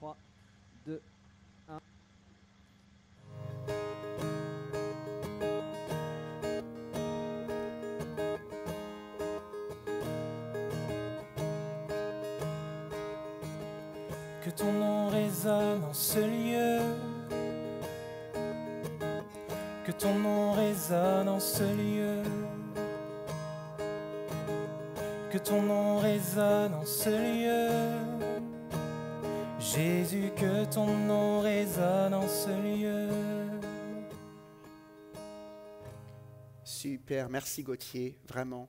3, 2, 1. Que ton nom résonne en ce lieu. Que ton nom résonne en ce lieu. Que ton nom résonne en ce lieu. Jésus, que ton nom résonne en ce lieu. Super, merci Gauthier, vraiment.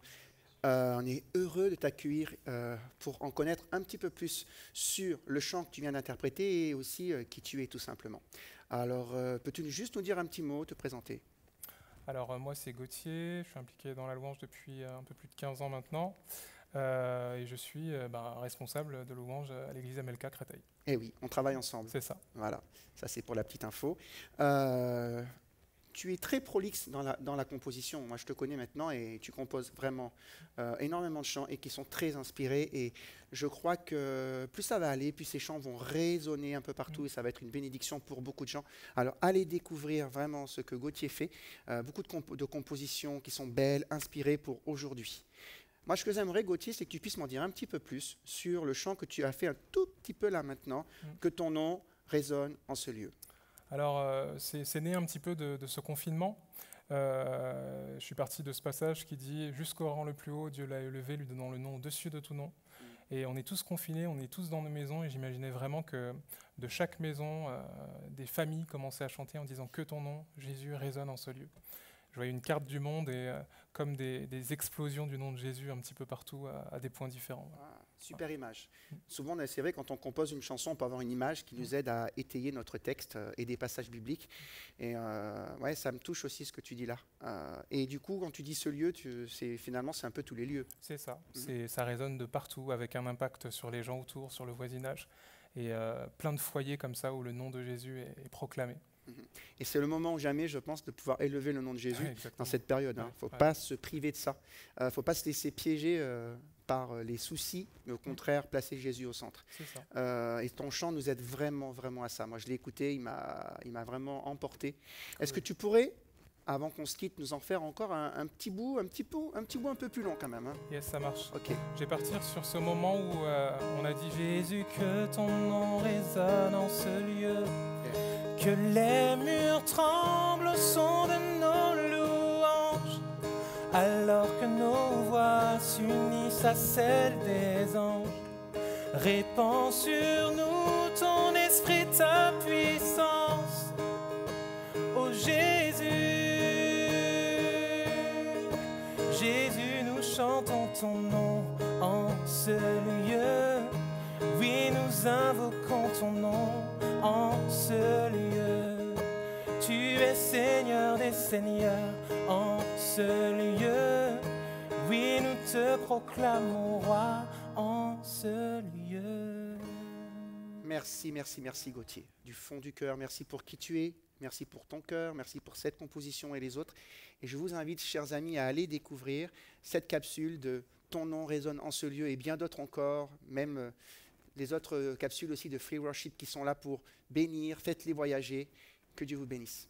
On est heureux de t'accueillir pour en connaître un petit peu plus sur le chant que tu viens d'interpréter et aussi qui tu es tout simplement. Alors, peux-tu juste nous dire un petit mot, te présenter? Alors moi c'est Gauthier, je suis impliqué dans la louange depuis un peu plus de 15 ans maintenant et je suis responsable de louange à l'église MLK Créteil. Eh oui, on travaille ensemble. C'est ça. Voilà, ça c'est pour la petite info. Tu es très prolixe dans la composition. Moi, je te connais maintenant et tu composes vraiment énormément de chants et qui sont très inspirés. Et je crois que plus ça va aller, plus ces chants vont résonner un peu partout et ça va être une bénédiction pour beaucoup de gens. Alors, allez découvrir vraiment ce que Gauthier fait. Beaucoup de compositions qui sont belles, inspirées pour aujourd'hui. Moi, ce que j'aimerais, Gauthier, c'est que tu puisses m'en dire un petit peu plus sur le chant que tu as fait un tout petit peu là maintenant, que ton nom résonne en ce lieu. Alors c'est né un petit peu de ce confinement. Je suis parti de ce passage qui dit « Jusqu'au rang le plus haut, Dieu l'a élevé, lui donnant le nom au-dessus de tout nom ». Et on est tous confinés, on est tous dans nos maisons et j'imaginais vraiment que de chaque maison, des familles commençaient à chanter en disant « Que ton nom, Jésus, résonne en ce lieu ». Je voyais une carte du monde et comme des explosions du nom de Jésus un petit peu partout à des points différents. Ah, super image. Souvent, c'est vrai, quand on compose une chanson, on peut avoir une image qui nous aide à étayer notre texte et des passages bibliques. Et ouais, ça me touche aussi ce que tu dis là. Et du coup, quand tu dis ce lieu, finalement, c'est un peu tous les lieux. C'est ça. Ça résonne de partout avec un impact sur les gens autour, sur le voisinage. Et plein de foyers comme ça où le nom de Jésus est proclamé. Et c'est le moment ou jamais, je pense, de pouvoir élever le nom de Jésus dans cette période. Il ne faut Ouais. pas se priver de ça. Il ne faut pas se laisser piéger par les soucis, mais au contraire, placer Jésus au centre. C'est ça. Et ton chant nous aide vraiment, vraiment à ça. Moi, je l'ai écouté, il m'a vraiment emporté. Est-ce que tu pourrais, avant qu'on se quitte, nous en faire encore un petit bout, un petit bout un peu plus long quand même, hein? Yes, ça marche. Ok. Je vais partir sur ce moment où on a dit « Jésus, que ton nom résonne en ce lieu ». Que les murs tremblent au son de nos louanges, alors que nos voix s'unissent à celles des anges. Répands sur nous ton esprit, ta puissance, ô Jésus. Jésus, nous chantons ton nom en ce lieu. Oui, nous invoquons ton nom en ce lieu. Tu es Seigneur des Seigneurs en ce lieu. Oui, nous te proclamons roi en ce lieu. Merci, merci, merci Gauthier. Du fond du cœur, merci pour qui tu es. Merci pour ton cœur, merci pour cette composition et les autres. Et je vous invite, chers amis, à aller découvrir cette capsule de Ton nom résonne en ce lieu et bien d'autres encore, même les autres capsules aussi de Free Worship qui sont là pour bénir. Faites-les voyager. Que Dieu vous bénisse.